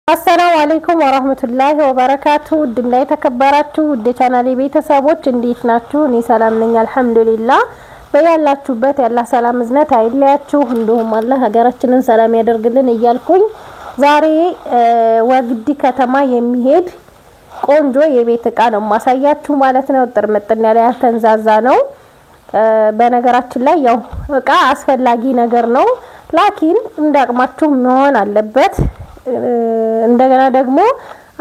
አሰላሙ አለይኩም ወራህመቱላሂ ወበረካቱ ድና የተከበራችሁ ውድ ቻናሌ ቤተሰቦች እንዴት ናችሁ? እኔ ሰላም ነኝ አልሐምዱሊላህ። በያላችሁበት ያላ ሰላም እዝነት አይለያችሁ፣ እንዲሁም አላህ ሀገራችንን ሰላም ያደርግልን እያልኩኝ ዛሬ ወግዲ ከተማ የሚሄድ ቆንጆ የቤት እቃ ነው ማሳያችሁ ማለት ነው። ጥርምጥና ያለ ያልተንዛዛ ነው። በነገራችን ላይ ያው እቃ አስፈላጊ ነገር ነው፣ ላኪን እንዳቅማችሁ መሆን አለበት። እንደገና ደግሞ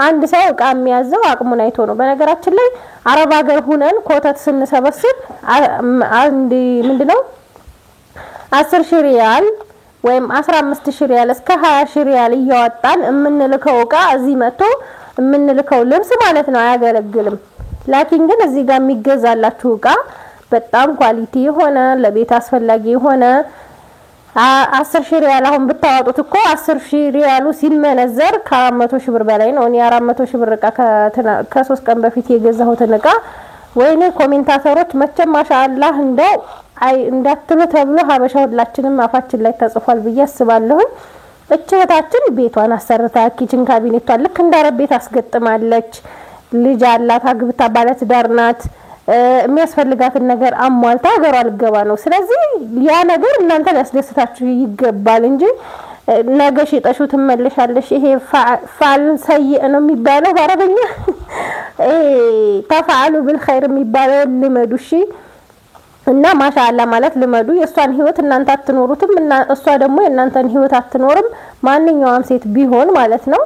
አንድ ሰው እቃ የሚያዘው አቅሙን አይቶ ነው። በነገራችን ላይ አረብ ሀገር ሆነን ኮተት ስንሰበስብ አንድ ምንድነው 10 ሪያል ወይም 15 ሪያል እስከ 20 ሪያል እያወጣን የምንልከው እቃ እዚህ መጥቶ የምንልከው ልብስ ማለት ነው አያገለግልም። ላኪን ግን እዚህ ጋር የሚገዛላችሁ እቃ በጣም ኳሊቲ የሆነ ለቤት አስፈላጊ የሆነ 10 ሪያል አሁን ብታወጡት እኮ 10 ሪያሉ ሲመነዘር ከ400 ሺህ ብር በላይ ነው። እኔ 400 ሺህ ብር እቃ ከ3 ቀን በፊት የገዛሁት እቃ ወይኔ ኮሜንታተሮች መቼም ማሻአላህ እንደው እንዳትሉ ተብሎ ሀበሻ ሁላችንም አፋችን ላይ ተጽፏል ብዬ አስባለሁ። እህታችን ቤቷን አሰርታ ኪችን ካቢኔቷን ልክ እንዳረብ ቤት አስገጥማለች። ልጅ አላት፣ አግብታ ባለ ትዳር ናት። የሚያስፈልጋትን ነገር አሟልታ ሀገሯ ልገባ ነው። ስለዚህ ያ ነገር እናንተን ያስደስታችሁ ይገባል እንጂ ነገ ሽጠሽው ትመለሻለሽ። ይሄ ፋል ሰይ ነው የሚባለው በአረበኛ ተፋሉ بالخير የሚባለው ልመዱ። እሺ እና ማሻአላ ማለት ልመዱ። የሷን ህይወት እናንተ አትኖሩትም እና እሷ ደግሞ የእናንተን ህይወት አትኖርም። ማንኛውም ሴት ቢሆን ማለት ነው።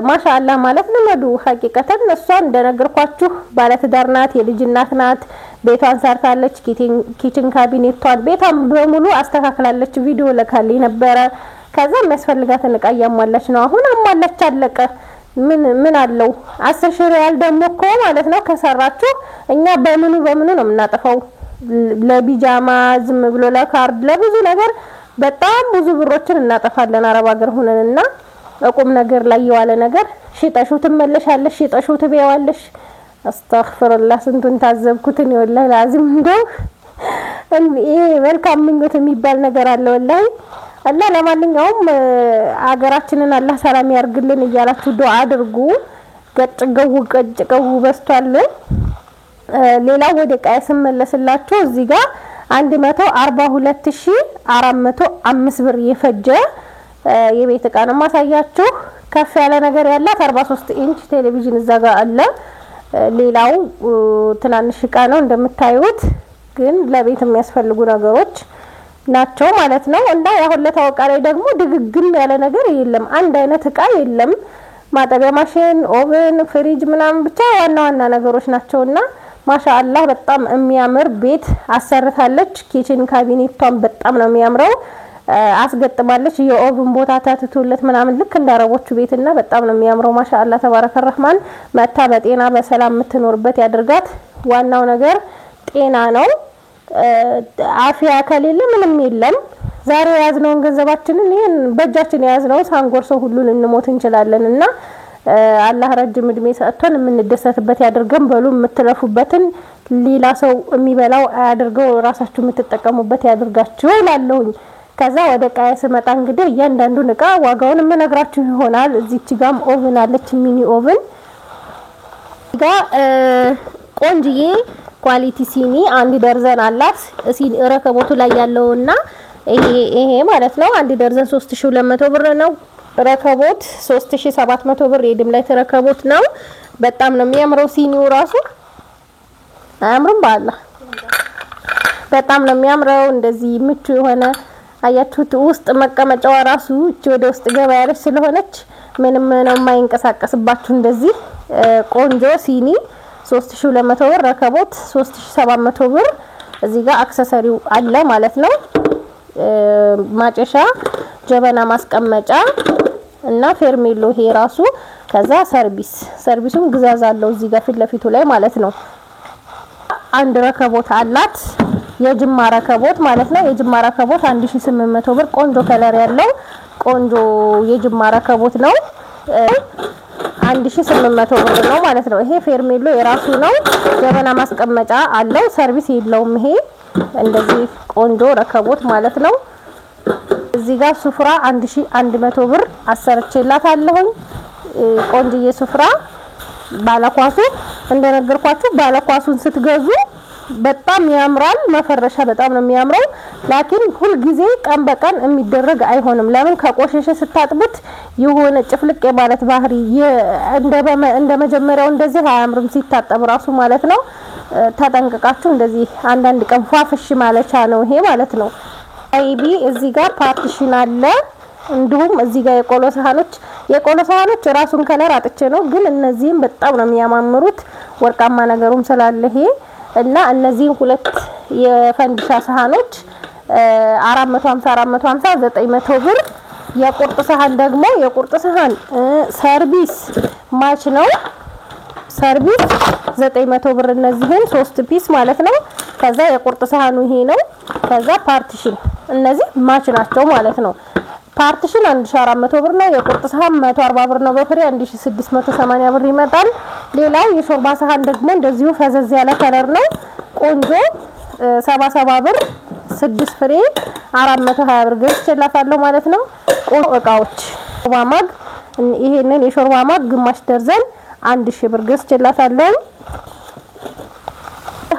ማሻአላ ማለት ልመዱ። ሐቂቀተን እሷ እንደነገርኳችሁ ባለ ትዳር ናት፣ የልጅ እናት ናት። ቤቷን ሰርታለች፣ ኪችን ካቢኔቷን ቤቷን በሙሉ አስተካክላለች። ቪዲዮ ለካልኝ ነበረ። ከዛ የሚያስፈልጋትን እቃ ያሟላች ነው። አሁን አሟላች አለቀ። ምን አለው 10 ሪያል ደግሞ እኮ ማለት ነው ከሰራችሁ እኛ በምኑ ነው የምናጠፋው? ለቢጃማ ዝም ብሎ ለካርድ ለብዙ ነገር በጣም ብዙ ብሮችን እናጠፋለን አረብ ሀገር ሆነንና እቁም ነገር ላይ የዋለ ነገር ሽጠሽው ትመለሻለሽ፣ ሽጠሽው ትበያዋለሽ። አስተግፍሩላህ ስንቱን ታዘብኩትን ወላሂ ላዚም እንደው ይሄ መልካም ምኞት የሚባል ነገር አለ ወላሂ። አላህ ለማንኛውም አገራችንን አላህ ሰላም ያርግልን እያላችሁ ዱአ አድርጉ። ገጭገው በስቷል። ሌላው ወደ ቃይ ስመለስላችሁ እዚህ ጋር 142405 ብር የፈጀ የቤት እቃ ነው ማሳያችሁ። ከፍ ያለ ነገር ያላት 43 ኢንች ቴሌቪዥን እዛ ጋር አለ። ሌላው ትናንሽ እቃ ነው እንደምታዩት፣ ግን ለቤት የሚያስፈልጉ ነገሮች ናቸው ማለት ነው። እና ያሁን ለታወቃ ላይ ደግሞ ድግግም ያለ ነገር የለም፣ አንድ አይነት እቃ የለም። ማጠቢያ ማሽን፣ ኦቨን፣ ፍሪጅ ምናምን ብቻ ዋና ነገሮች ናቸውና ማሻአላህ በጣም የሚያምር ቤት አሰርታለች። ኪችን ካቢኔቷን በጣም ነው የሚያምረው አስገጥማለች። የኦቭን ቦታ ታትቶለት ምናምን ልክ እንዳረቦቹ ቤትና በጣም ነው የሚያምረው። ማሻአላህ ተባረከ ረህማን። መታ በጤና በሰላም የምትኖርበት ያድርጋት። ዋናው ነገር ጤና ነው። አፊያ ከሌለ ምንም የለም። ዛሬ ያዝነውን ገንዘባችንን ይሄን በእጃችን ያዝነው ሳንጎርሰው ሁሉን እንሞት እንችላለንና አላህ ረጅም እድሜ ሰጥቶን የምንደሰትበት ያድርገን። በሉ የምትለፉበትን ሌላ ሰው የሚበላው አያድርገው፣ ራሳችሁ የምትጠቀሙበት ያድርጋችሁ እላለሁኝ። ከዛ ወደ ቃያ ስመጣ እንግዲህ እያንዳንዱን እቃ ዋጋውን የምነግራችሁ ይሆናል። እዚች ጋም ኦቨን አለች፣ ሚኒ ኦቨን ጋ ቆንጅዬ ኳሊቲ ሲኒ 1 ደርዘን አላት። ሲኒ ረከቦቱ ላይ ያለውና ይሄ ማለት ነው 1 ደርዘን 3200 ብር ነው። ረከቦት 3700 ብር የድምላይት ረከቦት ነው። በጣም ነው የሚያምረው። ሲኒው ራሱ አያምርም? ባላህ በጣም ነው የሚያምረው። እንደዚህ ምቹ የሆነ አያችሁት። ውስጥ መቀመጫው ራሱ እቺ ወደ ውስጥ ገባ ያለች ስለሆነች ምንም ነው የማይንቀሳቀስባችሁ። እንደዚህ ቆንጆ ሲኒ 3200 ብር፣ ረከቦት 3700 ብር። እዚህ ጋር አክሰሰሪው አለ ማለት ነው። ማጨሻ፣ ጀበና ማስቀመጫ እና ፌርሜሎ ይሄ ራሱ። ከዛ ሰርቪሱም ግዛዝ አለው እዚህ ጋር ፊት ለፊቱ ላይ ማለት ነው። አንድ ረከቦት አላት፣ የጅማ ረከቦት ማለት ነው። የጅማ ረከቦት 1800 ብር። ቆንጆ ከለር ያለው ቆንጆ የጅማ ረከቦት ነው። 1800 ብር ነው ማለት ነው። ይሄ ፌርሜሎ የራሱ ነው። ጀበና ማስቀመጫ አለው፣ ሰርቪስ የለውም። ይሄ እንደዚህ ቆንጆ ረከቦት ማለት ነው። እዚህ ጋር ሱፍራ 1100 ብር አሰርቼላታለሁ። ቆንጅዬ ስፍራ ባለኳሱ እንደነገርኳችሁ ባለኳሱን ስትገዙ በጣም ያምራል። መፈረሻ በጣም ነው የሚያምረው። ላኪን ሁሉ ጊዜ ቀን በቀን የሚደረግ አይሆንም። ለምን ከቆሸሸ ስታጥቡት የሆነ ጭፍልቅ የማለት ባህሪ እንደመጀመሪያው እንደዚህ አያምርም ሲታጠብ ራሱ ማለት ነው። ተጠንቅቃችሁ እንደዚህ አንዳንድ ቀን ፏፍሽ ማለቻ ነው ይሄ ማለት ነው። አይቢ እዚህ ጋር ፓርቲሽን አለ። እንዲሁም እዚህ ጋር የቆሎ ሳህኖች ራሱን ከለር አጥቼ ነው፣ ግን እነዚህም በጣም ነው የሚያማምሩት ወርቃማ ነገሩም ስላለ ይሄ እና እነዚህ ሁለት የፈንዲሻ ሳህኖች 450 900 ብር። የቁርጥ ሳህን ደግሞ የቁርጥ ሳህን ሰርቪስ ማች ነው። ሰርቪስ 900 ብር እነዚህን 3 ፒስ ማለት ነው። ከዛ የቁርጥ ሳህኑ ይሄ ነው። ከዛ ፓርቲሽን እነዚህ ማች ናቸው ማለት ነው። ፓርቲሽን 1400 ብር ነው። የቁርጥ ሳህን 140 ብር ነው በፍሬ 1680 ብር ይመጣል። ሌላው የሾርባ ሳህን ደግሞ እንደዚሁ ፈዘዝ ያለ ከለር ነው። ቆንጆ 77 ብር 6 ፍሬ 420 ብር ገዝቼላታለሁ ማለት ነው። እቃዎች ሾርባ ማግ ይሄንን የሾርባ ማግ ግማሽ ደርዘን 1000 ብር ገዝቼላታለሁ።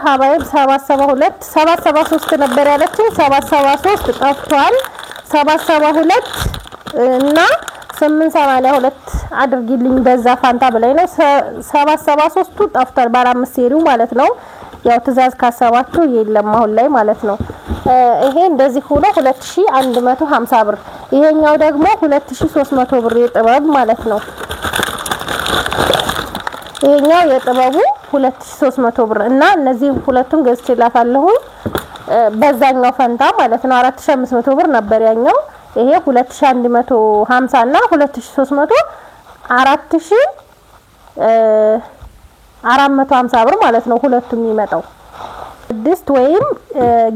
ሀባይ 773 ነበር ያለችኝ 773 ጠፍቷል። 772 እና 882 አድርጊልኝ በዛ ፋንታ በላይ ነው። 773ቱ ጠፍቷል ባለ 5 ሴሪው ማለት ነው። ያው ትእዛዝ ካሰባችሁ የለም አሁን ላይ ማለት ነው። ይሄ እንደዚህ ሆኖ 2150 ብር። ይሄኛው ደግሞ 2300 ብር የጥበብ ማለት ነው። ይሄኛው የጥበቡ 2300 ብር እና እነዚህ ሁለቱን ገዝቼላታለሁ በዛኛው ፈንታ ማለት ነው። 4500 ብር ነበር ያኛው። ይሄ 2150 እና 2300 4450 ብር ማለት ነው ሁለቱም የሚመጣው። ድስት ወይም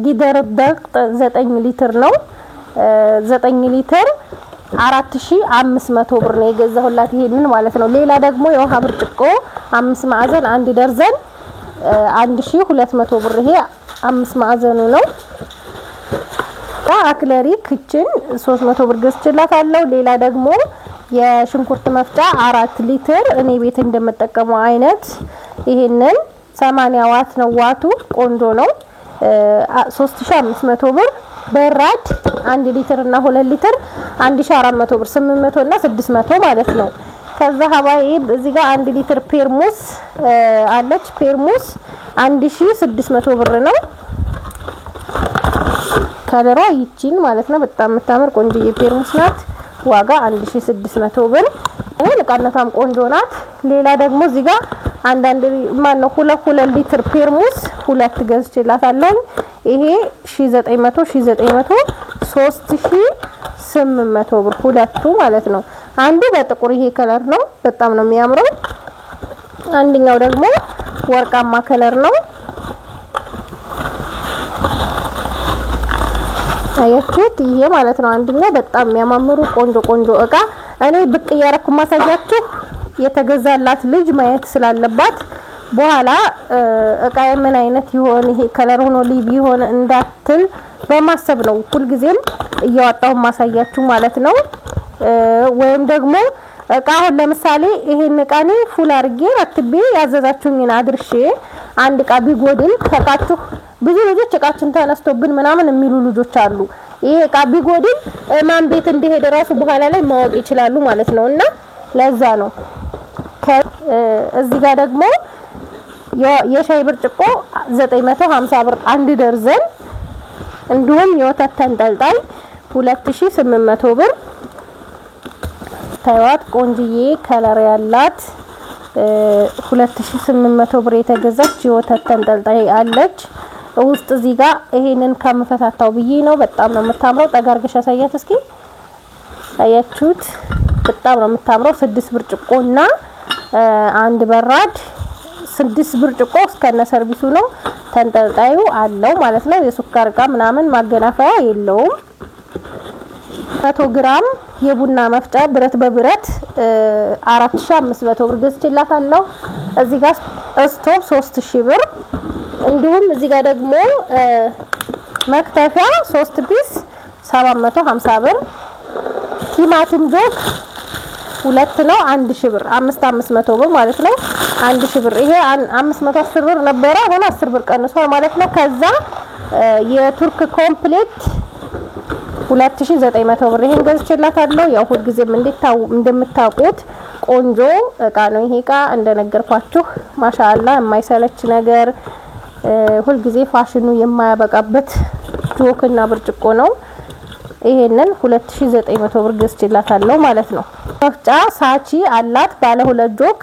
ጊደር ደቅጥ 9 ሊትር ነው። 9 ሊትር 4500 ብር ነው የገዛሁላት ይሄንን ማለት ነው። ሌላ ደግሞ የውሃ ብርጭቆ 5 ማዕዘን 1 ደርዘን 1200 ብር ይሄ 5 ማዕዘኑ ነው። አክለሪ ክችን 300 ብር ገዝቼላታለሁ። ሌላ ደግሞ የሽንኩርት መፍጫ 4 ሊትር እኔ ቤት እንደምጠቀመው አይነት ይሄንን 80 ዋት ነው። ዋቱ ቆንጆ ነው 3500 ብር። በራድ 1 ሊትር እና 2 ሊትር 1400 ብር 800 እና 600 ማለት ነው። ከዛ ሀባይ እዚህ ጋር 1 ሊትር ፔርሙስ አለች። ፔርሙስ 1600 ብር ነው። ከለሯ ይቺን ማለት ነው በጣም የምታምር ቆንጆዬ ፔርሙስ ናት። ዋጋ 1600 ብር። ለቃነቷም ቆንጆ ናት። ሌላ ደግሞ እዚህ ጋር አንዳንድ ማነው 2 ሊትር ፔርሙስ 2 ገዝቼላታለሁ። ይሄ 1900 3800 ብር ሁለቱ ማለት ነው። አንዱ በጥቁር ይሄ ከለር ነው በጣም ነው የሚያምረው። አንደኛው ደግሞ ወርቃማ ከለር ነው። አያችሁት? ይሄ ማለት ነው አንደኛው በጣም የሚያማምሩ ቆንጆ እቃ እኔ ብቅ እያረኩ ማሳያችሁ የተገዛላት ልጅ ማየት ስላለባት በኋላ እቃ ምን አይነት ይሆን ይሄ ከለር ሆኖ ሊቢ ይሆን እንዳትል በማሰብ ነው ሁልጊዜም እያወጣሁ ማሳያችሁ ማለት ነው። ወይም ደግሞ እቃውን ለምሳሌ ይሄን እቃኔ ፉል አርጌ አትቤ ያዘዛችሁኝን አድርሼ አንድ እቃ ቢጎድል ተቃችሁ ብዙ ልጆች እቃችን ተነስቶብን ምናምን የሚሉ ልጆች አሉ። ይሄ እቃ ቢጎድል ማን ቤት እንደሄደ ራሱ በኋላ ላይ ማወቅ ይችላሉ ማለት ነው። እና ለዛ ነው እዚህ ጋር ደግሞ የሻይ ብርጭቆ 950 ብር 1 ደርዘን እንዲሁም የወተት ተንጠልጣይ 2800 ብር። ታይዋት ቆንጅዬ ከለር ያላት 2800 ብር የተገዛች የወተት ተንጠልጣይ አለች። ውስጥ እዚህ ጋር ይሄንን ከምፈታታው ብዬ ነው። በጣም ነው የምታምረው። ጠጋርገሽ አሳያት እስኪ። አያችሁት? በጣም ነው የምታምረው። 6 ብርጭቆና 1 በራድ 6 ብርጭቆ እስከነ ሰርቪሱ ነው። ተንጠልጣዩ አለው ማለት ነው። የሱካር እቃ ምናምን ማገናፈያ የለውም። 100 ግራም የቡና መፍጫ ብረት በብረት 4500 ብር ገዝቼላታለሁ። እዚህ ጋር ስቶቭ 3000 ብር። እንዲሁም እዚህ ጋር ደግሞ መክተፊያ 3 ፒስ 750 ብር። ቲማቲም ጆክ ሁለት ነው 1000 ብር 500 ብር ማለት ነው 1000 ብር ይሄ 510 ብር ነበር አሁን 10 ብር ቀንሷል ማለት ነው ከዛ የቱርክ ኮምፕሌት 2900 ብር ይሄን ገዝቼላታለሁ ያው ሁሉ ጊዜም እንደምታውቁት ቆንጆ እቃ ነው ይሄ እቃ እንደነገርኳችሁ ማሻአላ የማይሰለች ነገር ሁሉ ጊዜ ፋሽኑ የማያበቃበት ጆክና ብርጭቆ ነው ይሄንን 2900 ብር ገዝቼላታለሁ ማለት ነው መፍጫ ሳቺ አላት ባለ ሁለት ጆክ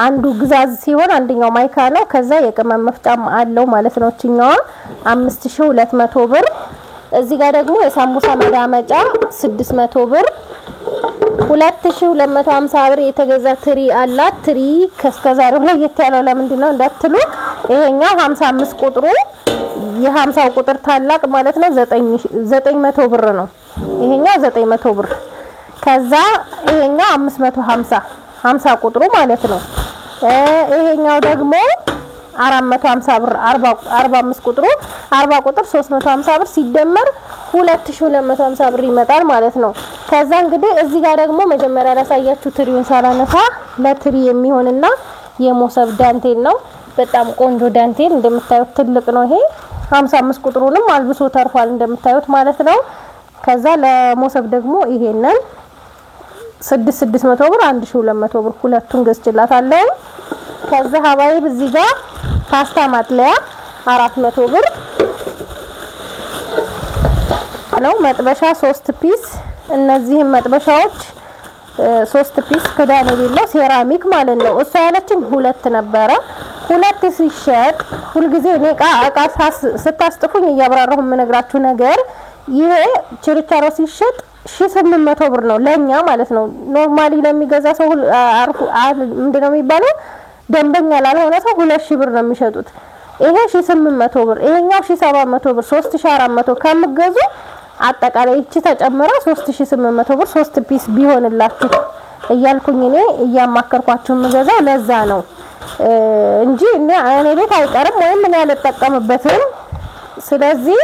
አንዱ ግዛዝ ሲሆን አንደኛው ማይካ ነው ከዛ የቅመም መፍጫም አለው ማለት ነው እቺኛዋ 5200 ብር እዚህ ጋር ደግሞ የሳምቡሳ መዳመጫ 600 ብር 2250 ብር የተገዛ ትሪ አላት ትሪ ከስከዛሬው ላይ የተያለው ለምንድን ነው እንዳትሉ ይሄኛው 55 ቁጥሩ የ50 ቁጥር ታላቅ ማለት ነው 900 ብር ነው ይሄኛው 900 ብር ከዛ ይሄኛው 550 ቁጥሩ ማለት ነው ይሄኛው ደግሞ 450 ብር 45 ቁጥሩ 40 ቁጥር 350 ብር ሲደመር 2250 ብር ይመጣል ማለት ነው ከዛ እንግዲህ እዚህ ጋር ደግሞ መጀመሪያ ያሳያችሁ ትሪውን ሳላነሳ ለትሪ የሚሆንና የሞሰብ ዳንቴል ነው በጣም ቆንጆ ዳንቴል እንደምታዩት ትልቅ ነው ይሄ 55 ቁጥሩንም አልብሶ ተርፏል እንደምታዩት ማለት ነው ከዛ ለሞሰብ ደግሞ ይሄንን 600 ብር 1200 ብር ሁለቱን ገዝቼላታለሁ ከዛ ሀባይብ እዚህ ጋር ፓስታ ማጥለያ 400 ብር ነው መጥበሻ 3 ፒስ እነዚህ መጥበሻዎች 3 ፒስ ክዳን የሌለው ሴራሚክ ማለት ነው እሷ ያለችኝ ሁለት ነበረ ሁለት ሲሸጥ ሁሉ ጊዜ እኔ እቃ ስታስጥፉኝ እያብራራሁ የምነግራችሁ ነገር ይሄ ችርቻሮ ሲሸጥ 1800 ብር ነው ለኛ ማለት ነው ኖርማሊ ለሚገዛ ሰው ምንድነው የሚባለው ደንበኛ ላልሆነ ሰው 2000 ብር ነው የሚሸጡት ይሄ 1800 ብር ይሄኛው 1700 ብር 3400 ከምገዙ አጠቃላይ እቺ ተጨምራ 3800 ብር 3 ፒስ ቢሆንላችሁ እያልኩኝ እኔ እያማከርኳችሁ ምገዛው ለዛ ነው እንጂ እኔ ቤት አይቀርም ወይም ምን ያልተጠቀምበትም ስለዚህ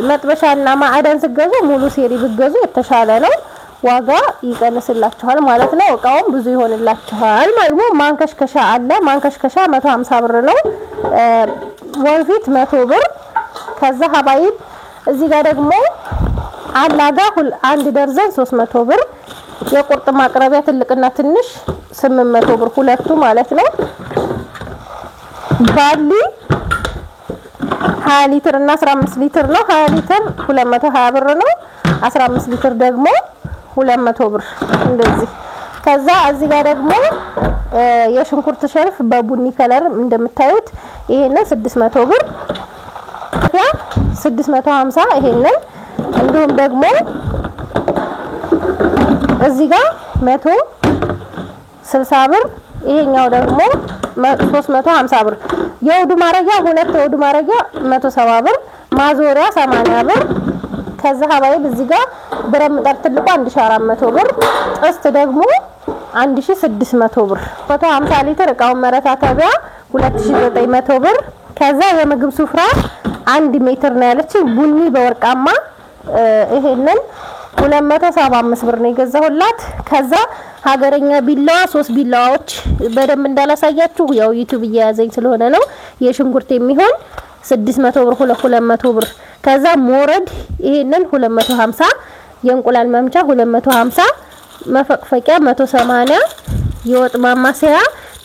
መጥበሻና ማዕደን ስገዙ ሙሉ ሴሪ ብገዙ የተሻለ ነው ዋጋ ይቀንስላችኋል ማለት ነው እቃውም ብዙ ይሆንላችኋል ማለት ነው ማንከሽከሻ አለ ማንከሽከሻ 150 ብር ነው ወንፊት 100 ብር ከዛ ሀባይብ እዚህ ጋር ደግሞ አላጋ አንድ ደርዘን 300 ብር የቁርጥ ማቅረቢያ ትልቅና ትንሽ 800 ብር ሁለቱ ማለት ነው ባሊ 20 ሊትር እና 15 ሊትር ነው 20 ሊትር 220 ብር ነው 15 ሊትር ደግሞ 200 ብር እንደዚህ ከዛ እዚህ ጋር ደግሞ የሽንኩርት ሸርፍ በቡኒ ከለር እንደምታዩት ይሄንን 600 ብር ያ 650 ይሄንን እንዲሁም ደግሞ እዚህ ጋር 160 ብር ይሄኛው ደግሞ 350 ብር የውዱ ማረጊያ ሁለት የውዱ ማረጊያ 170 ብር ማዞሪያ 80 ብር ከዛ ሀባይብ እዚህ ጋር ብረት ምጣድ ትልቁ 1400 ብር ጥስት ደግሞ 1600 ብር 150 ሊትር እቃው መረታተቢያ 2900 ብር ከዛ የምግብ ሱፍራ 1 ሜትር ነው ያለችኝ ቡኒ በወርቃማ ይሄንን 275 ብር ነው የገዛሁላት ከዛ ሀገረኛ ቢላዋ 3 ቢላዋዎች በደንብ እንዳላሳያችሁ ያው ዩቲዩብ እያያዘኝ ስለሆነ ነው የሽንኩርት የሚሆን 600 ብር 200 ብር ከዛ ሞረድ ይሄንን 250 የእንቁላል መምቻ 250 መፈቅፈቂያ 180 የወጥ ማማሰያ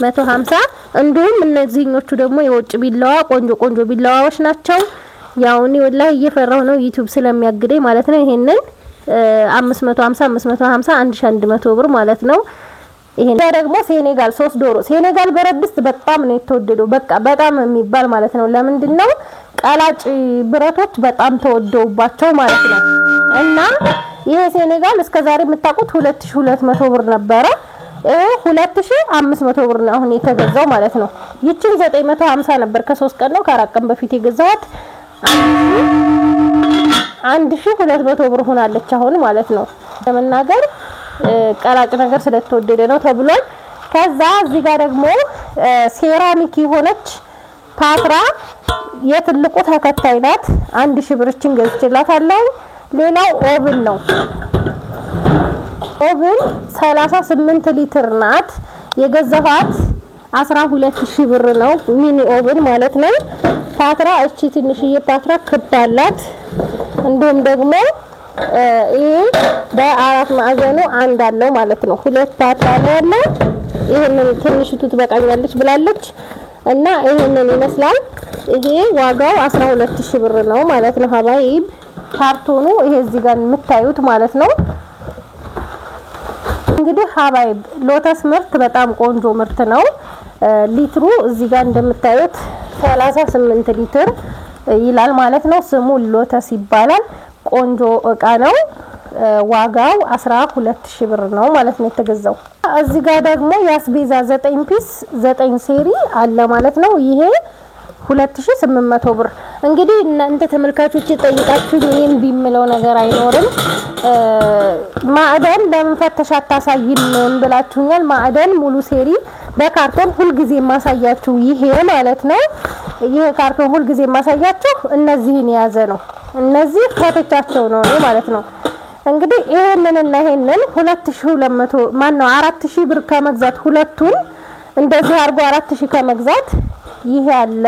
150 እንዲሁም እነዚህኞቹ ደግሞ የውጭ ቢላዋ ቆንጆ ቢላዋዎች ናቸው ያው እኔ ወላሂ እየፈራሁ ነው ዩቲዩብ ስለሚያግደኝ ማለት ነው ይሄንን 550 1100 ብር ማለት ነው ይሄን ደግሞ ሴኔጋል 3 ዶሮ ሴኔጋል በረድስት በጣም ነው የተወደደው በቃ በጣም የሚባል ማለት ነው ለምንድነው ቀላጭ ብረቶች በጣም ተወደውባቸው ማለት ነው እና ይሄ ሴኔጋል እስከዛሬ የምታውቁት 2200 ብር ነበረ 2500 ብር ነው አሁን የተገዛው ማለት ነው ይቺን 950 ነበር ከ3 ቀን ነው ከ4 ቀን በፊት የገዛኋት 1200 ብር ሆናለች አሁን ማለት ነው ለመናገር ቀላጭ ነገር ስለተወደደ ነው ተብሏል ከዛ እዚህ ጋር ደግሞ ሴራሚክ የሆነች ፓትራ የትልቁ ተከታይ ናት 1000 ብርችን ገዝቼላታለሁ ሌላው ኦቭን ነው ኦቨን 38 ሊትር ናት። የገዛኋት 12000 ብር ነው። ሚኒ ኦቨን ማለት ነው። ፓትራ እቺ ትንሽዬ ፓትራ ክብ አላት። እንዲሁም ደግሞ ይሄ በአራት ማዕዘኑ አንድ አለው ማለት ነው። ሁለት ፓትራ ነው ያለው። ይሄንን ትንሽቱ ትበቃኛለች ብላለች እና ይሄንን ይመስላል። ይሄ ዋጋው 12000 ብር ነው ማለት ነው። ሀባይብ ካርቶኑ ይሄ እዚህ ጋር የምታዩት ማለት ነው። እንግዲህ ሀባይብ ሎተስ ምርት በጣም ቆንጆ ምርት ነው። ሊትሩ እዚህ ጋር እንደምታዩት 38 ሊትር ይላል ማለት ነው። ስሙ ሎተስ ይባላል። ቆንጆ እቃ ነው። ዋጋው 12000 ብር ነው ማለት ነው የተገዛው። እዚህ ጋር ደግሞ ያስቤዛ 9 ፒስ 9 ሴሪ አለ ማለት ነው። ይሄ 2800 ብር። እንግዲህ እናንተ ተመልካቾች ጠይቃችሁ እኔም ቢምለው ነገር አይኖርም። ማዕደን ለምን ፈተሽ አታሳይም ብላችሁኛል። ማዕደን ሙሉ ሴሪ በካርቶን ሁሉ ጊዜ ማሳያችሁ ይሄ ማለት ነው። ይሄ ካርቶን ሁሉ ጊዜ ማሳያችሁ እነዚህን ያዘ ነው። እነዚህ ፈተቻቸው ነው ማለት ነው። እንግዲህ ይሄንን እና ይሄንን 2200 ማን ነው 4000 ብር ከመግዛት ሁለቱን እንደዚህ አርጎ 4000 ከመግዛት ይሄ አለ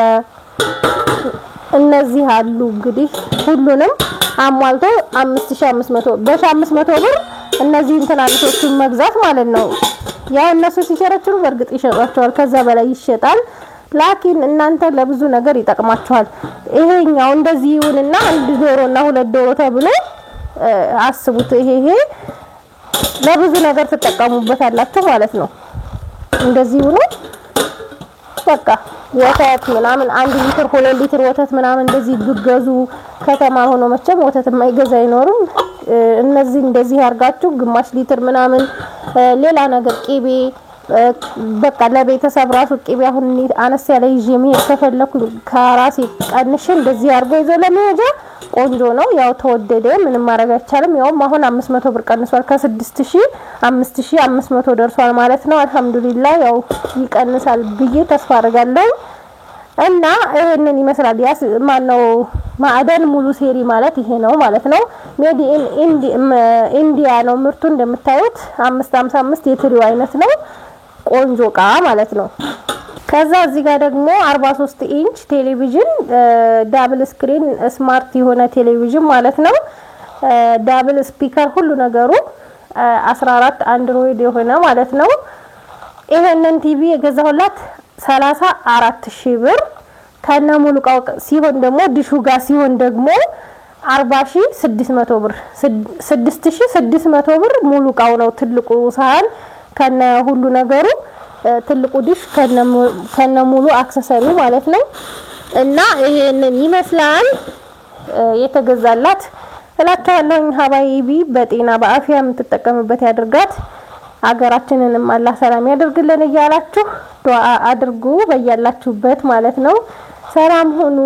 እነዚህ አሉ። እንግዲህ ሁሉንም አሟልቶ 5500 በ500 ብር እነዚህን ትናንሾቹን መግዛት ማለት ነው። ያው እነሱ ሲቸረችሩ በርግጥ ይሸጣቸዋል፣ ከዛ በላይ ይሸጣል። ላኪን እናንተ ለብዙ ነገር ይጠቅማችኋል። ይሄኛው እንደዚህ ይሁንና አንድ ዶሮና ሁለት ዶሮ ተብሎ አስቡት። ይሄ ለብዙ ነገር ተጠቀሙበታላችሁ ማለት ነው። እንደዚህ ሆኖ በቃ ወተት ምናምን 1 ሊትር 2 ሊትር ወተት ምናምን እንደዚህ ብገዙ ከተማ ሆኖ መቼም ወተት የማይገዛ አይኖርም። እነዚህ እንደዚህ አርጋችሁ ግማሽ ሊትር ምናምን ሌላ ነገር ቂቤ በቃ ለቤተሰብ ራሱ ቂቤ አሁን አነስ ያለ ይዤ መሄድ ከፈለኩ ከራሴ ቀንሽ እንደዚህ አርጎ ይዞ ለመሄጃ ቆንጆ ነው። ያው ተወደደ ምንም ማድረግ አይቻልም። ያውም አሁን 500 ብር ቀንሷል። ከ6000 5500 ደርሷል ማለት ነው። አልহামዱሊላህ ያው ይቀንሳል ብዬ ተስፋ አደርጋለሁ። እና ይሄንን ይመስላል። ያስ ማነው ማዕደን ሙሉ ሴሪ ማለት ይሄ ነው ማለት ነው። ሜድ ኢን ኢንዲያ ነው ምርቱ። እንደምታዩት 555 የትሪው አይነት ነው። ቆንጆ ቃ ማለት ነው። ከዛ እዚህ ጋር ደግሞ 43 ኢንች ቴሌቪዥን ዳብል ስክሪን ስማርት የሆነ ቴሌቪዥን ማለት ነው። ዳብል ስፒከር ሁሉ ነገሩ 14 አንድሮይድ የሆነ ማለት ነው። ይሄንን ቲቪ የገዛሁላት 34000 ብር ከነ ሙሉ ቃው ሲሆን ደግሞ ዲሹ ጋር ሲሆን ደግሞ 40600 ብር 6600 ብር ሙሉ ቃው ነው። ትልቁ ሳህን ከነ ሁሉ ነገሩ ትልቁ ዲሽ ከነ ሙሉ አክሰሰሪ ማለት ነው። እና ይሄንን ይመስላል የተገዛላት እላታለሁ። ሀባይቢ በጤና በአፊያ የምትጠቀምበት ያድርጋት። አገራችንንም አላህ ሰላም ያደርግልን እያላችሁ ዱአ አድርጉ በያላችሁበት ማለት ነው። ሰላም ሁኑ።